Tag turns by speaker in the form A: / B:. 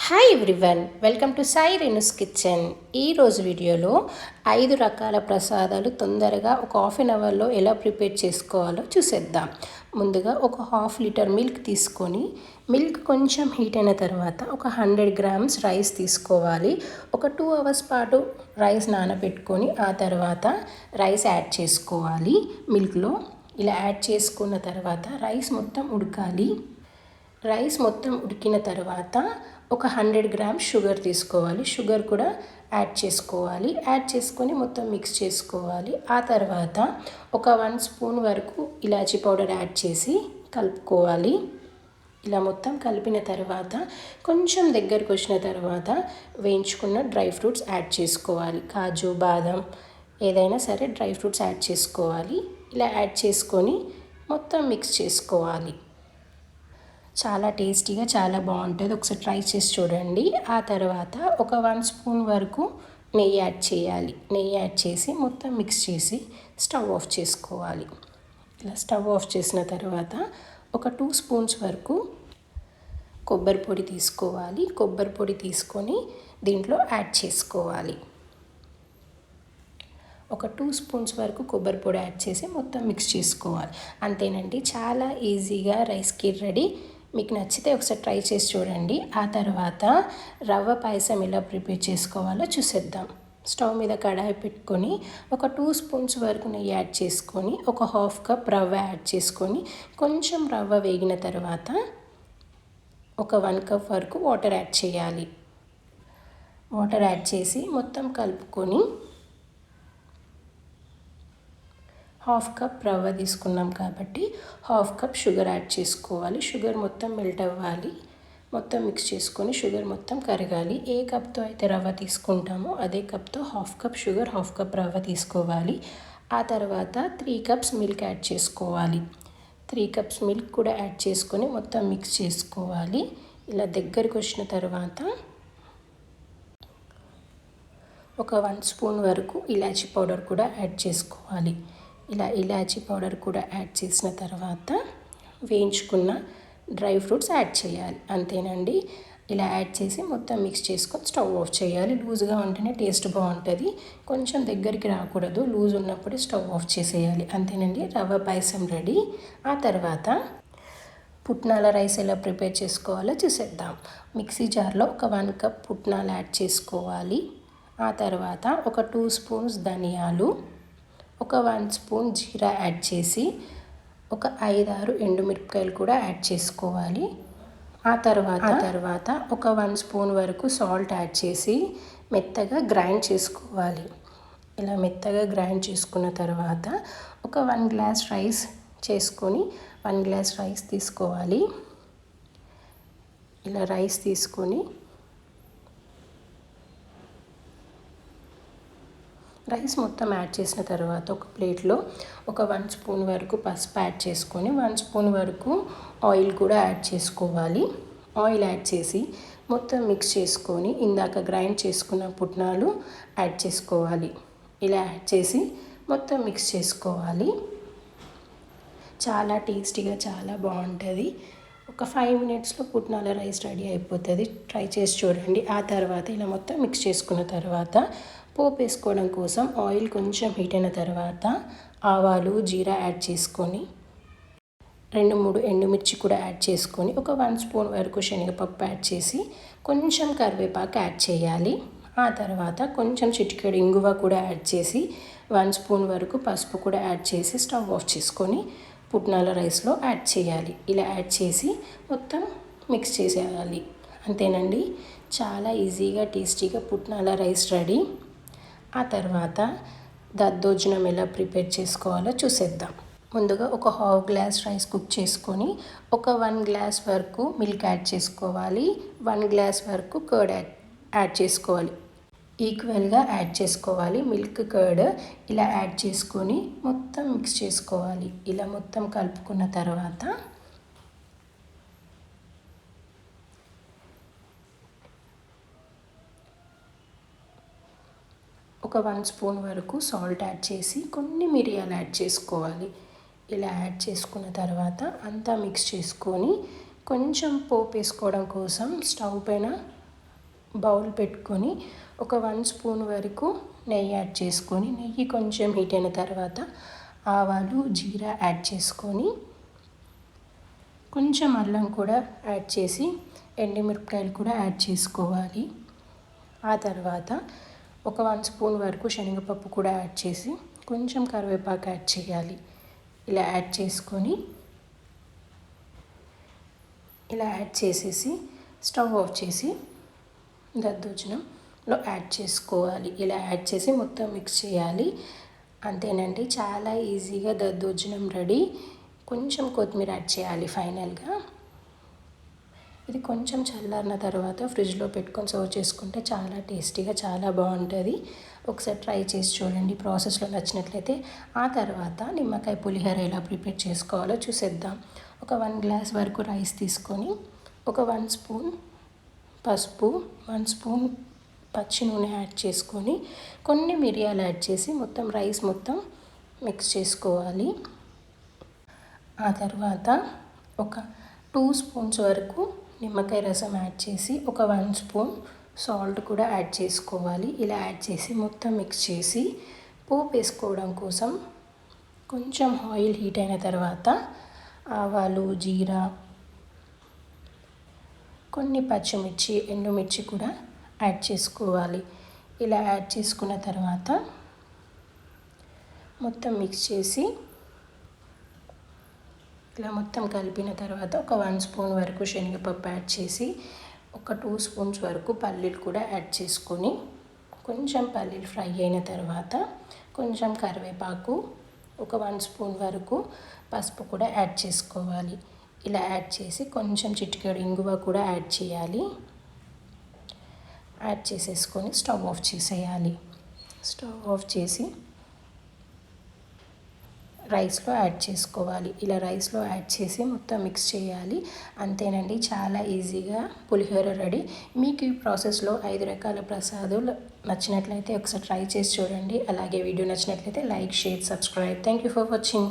A: Hi everyone, welcome to Sai Renu's kitchen. ఈరోజు వీడియోలో 5 రకాల ప్రసాదాలు తొందరగా ఒక హాఫ్ అన్ అవర్లో ఎలా ప్రిపేర్ చేసుకోవాలో చూసేద్దాం. ముందుగా ఒక హాఫ్ లీటర్ మిల్క్ తీసుకొని మిల్క్ కొంచెం హీట్ అయిన తర్వాత ఒక 100 గ్రామ్స్ రైస్ తీసుకోవాలి. ఒక 2 అవర్స్ పాటు రైస్ నానబెట్టుకొని ఆ తర్వాత రైస్ యాడ్ చేసుకోవాలి. మిల్క్లో ఇలా యాడ్ చేసుకున్న తర్వాత రైస్ మొత్తం ఉడకాలి. రైస్ మొత్తం ఉడికిన తర్వాత ఒక 100 గ్రామ్స్ షుగర్ తీసుకోవాలి. షుగర్ కూడా యాడ్ చేసుకోవాలి. యాడ్ చేసుకొని మొత్తం మిక్స్ చేసుకోవాలి. ఆ తర్వాత ఒక 1 స్పూన్ వరకు ఇలాచీ పౌడర్ యాడ్ చేసి కలుపుకోవాలి. ఇలా మొత్తం కలిపిన తర్వాత కొంచెం దగ్గరకు వచ్చిన తర్వాత వేయించుకున్న డ్రై ఫ్రూట్స్ యాడ్ చేసుకోవాలి. కాజు, బాదం ఏదైనా సరే డ్రై ఫ్రూట్స్ యాడ్ చేసుకోవాలి. ఇలా యాడ్ చేసుకొని మొత్తం మిక్స్ చేసుకోవాలి. చాలా టేస్టీగా చాలా బాగుంటుంది. ఒకసారి ట్రై చేసి చూడండి. ఆ తర్వాత ఒక 1 స్పూన్ వరకు నెయ్యి యాడ్ చేయాలి. నెయ్యి యాడ్ చేసి మొత్తం మిక్స్ చేసి స్టవ్ ఆఫ్ చేసుకోవాలి. ఇలా స్టవ్ ఆఫ్ చేసిన తర్వాత ఒక 2 స్పూన్స్ వరకు కొబ్బరి పొడి తీసుకోవాలి. కొబ్బరి పొడి తీసుకొని దీంట్లో యాడ్ చేసుకోవాలి. ఒక 2 స్పూన్స్ వరకు కొబ్బరి పొడి యాడ్ చేసి మొత్తం మిక్స్ చేసుకోవాలి. అంతేనండి, చాలా ఈజీగా రైస్ కీర్ రెడీ. మీకు నచ్చితే ఒకసారి ట్రై చేసి చూడండి. ఆ తర్వాత రవ్వ పాయసం ఎలా ప్రిపేర్ చేసుకోవాలో చూసేద్దాం. స్టవ్ మీద కడాయి పెట్టుకొని ఒక 2 స్పూన్స్ వరకు నెయ్యి యాడ్ చేసుకొని ఒక హాఫ్ కప్ రవ్వ యాడ్ చేసుకొని కొంచెం రవ్వ వేగిన తర్వాత ఒక 1 కప్ వరకు వాటర్ యాడ్ చేయాలి. వాటర్ యాడ్ చేసి మొత్తం కలుపుకొని హాఫ్ కప్ రవ్వ తీసుకున్నాం కాబట్టి హాఫ్ కప్ షుగర్ యాడ్ చేసుకోవాలి. షుగర్ మొత్తం మెల్ట్ అవ్వాలి. మొత్తం మిక్స్ చేసుకొని షుగర్ మొత్తం కరగాలి. ఏ కప్తో అయితే రవ్వ తీసుకుంటామో అదే కప్తో half cup sugar, half cup రవ్వ తీసుకోవాలి. ఆ తర్వాత 3 కప్స్ మిల్క్ యాడ్ చేసుకోవాలి. 3 కప్స్ మిల్క్ కూడా యాడ్ చేసుకొని మొత్తం మిక్స్ చేసుకోవాలి. ఇలా దగ్గరికి వచ్చిన తర్వాత ఒక 1 స్పూన్ వరకు ఇలాచీ పౌడర్ కూడా యాడ్ చేసుకోవాలి. ఇలా ఇలాచీ పౌడర్ కూడా యాడ్ చేసిన తర్వాత వేయించుకున్న డ్రై ఫ్రూట్స్ యాడ్ చేయాలి. అంతేనండి, ఇలా యాడ్ చేసి మొత్తం మిక్స్ చేసుకొని స్టవ్ ఆఫ్ చేయాలి. లూజ్గా ఉంటేనే టేస్ట్ బాగుంటుంది. కొంచెం దగ్గరికి రాకూడదు. లూజ్ ఉన్నప్పుడే స్టవ్ ఆఫ్ చేసేయాలి. అంతేనండి, రవ్వ పాయసం రెడీ. ఆ తర్వాత పుట్నాల రైస్ ఎలా ప్రిపేర్ చేసుకోవాలో చూసేద్దాం. మిక్సీ జార్లో ఒక 1 కప్ పుట్నాలు యాడ్ చేసుకోవాలి. ఆ తర్వాత ఒక 2 స్పూన్స్ ధనియాలు, ఒక 1 స్పూన్ జీరా యాడ్ చేసి ఒక 5-6 ఎండుమిరపకాయలు కూడా యాడ్ చేసుకోవాలి. ఆ తర్వాత ఒక 1 స్పూన్ వరకు సాల్ట్ యాడ్ చేసి మెత్తగా గ్రైండ్ చేసుకోవాలి. ఇలా మెత్తగా గ్రైండ్ చేసుకున్న తర్వాత ఒక 1 గ్లాస్ రైస్ చేసుకొని 1 గ్లాస్ రైస్ తీసుకోవాలి. ఇలా రైస్ తీసుకొని రైస్ మొత్తం యాడ్ చేసిన తర్వాత ఒక ప్లేట్లో ఒక 1 స్పూన్ వరకు పసుపు యాడ్ చేసుకొని 1 స్పూన్ వరకు ఆయిల్ కూడా యాడ్ చేసుకోవాలి. ఆయిల్ యాడ్ చేసి మొత్తం మిక్స్ చేసుకొని ఇందాక గ్రైండ్ చేసుకున్న పుట్నాలు యాడ్ చేసుకోవాలి. ఇలా యాడ్ చేసి మొత్తం మిక్స్ చేసుకోవాలి. చాలా టేస్టీగా చాలా బాగుంటుంది. ఒక 5 మినిట్స్లో పుట్నాల రైస్ రెడీ అయిపోతుంది. ట్రై చేసి చూడండి. ఆ తర్వాత ఇలా మొత్తం మిక్స్ చేసుకున్న తర్వాత పోపు వేసుకోవడం కోసం ఆయిల్ కొంచెం హీట్ అయిన తర్వాత ఆవాలు, జీరా యాడ్ చేసుకొని 2-3 ఎండుమిర్చి కూడా యాడ్ చేసుకొని ఒక 1 స్పూన్ వరకు శనగపప్పు యాడ్ చేసి కొంచెం కరివేపాకు యాడ్ చేయాలి. ఆ తర్వాత కొంచెం చిటికెడు ఇంగువ కూడా యాడ్ చేసి 1 స్పూన్ వరకు పసుపు కూడా యాడ్ చేసి స్టవ్ ఆఫ్ చేసుకొని పుట్నాల రైస్లో యాడ్ చేయాలి. ఇలా యాడ్ చేసి మొత్తం మిక్స్ చేసేయాలి. అంతేనండి, చాలా ఈజీగా టేస్టీగా పుట్నాల రైస్ రెడీ. ఆ తర్వాత దద్దోజనం ఎలా ప్రిపేర్ చేసుకోవాలో చూసేద్దాం. ముందుగా ఒక హాఫ్ గ్లాస్ రైస్ కుక్ చేసుకొని ఒక 1 గ్లాస్ వరకు మిల్క్ యాడ్ చేసుకోవాలి. 1 గ్లాస్ వరకు కర్డ్ యాడ్ చేసుకోవాలి. ఈక్వల్గా యాడ్ చేసుకోవాలి మిల్క్, కర్డ్. ఇలా యాడ్ చేసుకొని మొత్తం మిక్స్ చేసుకోవాలి. ఇలా మొత్తం కలుపుకున్న తర్వాత ఒక 1 స్పూన్ వరకు సాల్ట్ యాడ్ చేసి కొన్ని మిరియాలు యాడ్ చేసుకోవాలి. ఇలా యాడ్ చేసుకున్న తర్వాత అంతా మిక్స్ చేసుకొని కొంచెం పోపు వేసుకోవడం కోసం స్టవ్ పైన బౌల్ పెట్టుకొని ఒక 1 స్పూన్ వరకు నెయ్యి యాడ్ చేసుకొని, నెయ్యి కొంచెం హీట్ అయిన తర్వాత ఆవాలు జీరా యాడ్ చేసుకొని, కొంచెం అల్లం కూడా యాడ్ చేసి ఎండుమిరపకాయలు కూడా యాడ్ చేసుకోవాలి. ఆ తర్వాత ఒక 1 స్పూన్ వరకు శనగపప్పు కూడా యాడ్ చేసి కొంచెం కరివేపాకు యాడ్ చేయాలి. ఇలా యాడ్ చేసేసి స్టవ్ ఆఫ్ చేసి దద్దోజనంలో యాడ్ చేసుకోవాలి. ఇలా యాడ్ చేసి మొత్తం మిక్స్ చేయాలి. అంతేనండి, చాలా ఈజీగా దద్దోజనం రెడీ. కొంచెం కొత్తిమీర యాడ్ చేయాలి ఫైనల్గా. ఇది కొంచెం చల్లారిన తర్వాత ఫ్రిడ్జ్లో పెట్టుకొని సర్వ్ చేసుకుంటే చాలా టేస్టీగా చాలా బాగుంటుంది. ఒకసారి ట్రై చేసి చూడండి. ప్రాసెస్లో నచ్చినట్లయితే ఆ తర్వాత నిమ్మకాయ పులిహోర ఎలా ప్రిపేర్ చేసుకోవాలో చూసేద్దాం. ఒక 1 గ్లాస్ వరకు రైస్ తీసుకొని ఒక 1 స్పూన్ పసుపు, 1 స్పూన్ పచ్చి నూనె యాడ్ చేసుకొని కొన్ని మిరియాలు యాడ్ చేసి మొత్తం రైస్ మొత్తం మిక్స్ చేసుకోవాలి. ఆ తర్వాత ఒక 2 స్పూన్స్ వరకు నిమ్మకాయ రసం యాడ్ చేసి ఒక 1 స్పూన్ సాల్ట్ కూడా యాడ్ చేసుకోవాలి. ఇలా యాడ్ చేసి మొత్తం మిక్స్ చేసి పోపు వేసుకోవడం కోసం కొంచెం ఆయిల్ హీట్ అయిన తర్వాత ఆవాలు, జీరా, కొన్ని పచ్చిమిర్చి, ఎండుమిర్చి కూడా యాడ్ చేసుకోవాలి. ఇలా యాడ్ చేసుకున్న తర్వాత మొత్తం మిక్స్ చేసి ఇలా మొత్తం కలిపిన తర్వాత ఒక 1 స్పూన్ వరకు శనగపప్పు యాడ్ చేసి ఒక 2 స్పూన్స్ వరకు పల్లీలు కూడా యాడ్ చేసుకొని కొంచెం పల్లీలు ఫ్రై అయిన తర్వాత కొంచెం కరివేపాకు, ఒక 1 స్పూన్ వరకు పసుపు కూడా యాడ్ చేసుకోవాలి. ఇలా యాడ్ చేసి కొంచెం చిటికెడు ఇంగువ కూడా యాడ్ చేయాలి. యాడ్ చేసేసుకొని స్టవ్ ఆఫ్ చేసేయాలి. స్టవ్ ఆఫ్ చేసి రైస్లో యాడ్ చేసుకోవాలి. ఇలా రైస్లో యాడ్ చేసి మొత్తం మిక్స్ చేయాలి. అంతేనండి, చాలా ఈజీగా పులిహోర రెడీ. మీకు ఈ ప్రాసెస్లో 5 రకాల ప్రసాదాలు నచ్చినట్లయితే ఒకసారి ట్రై చేసి చూడండి. అలాగే వీడియో నచ్చినట్లయితే like, share, subscribe. Thank you for watching.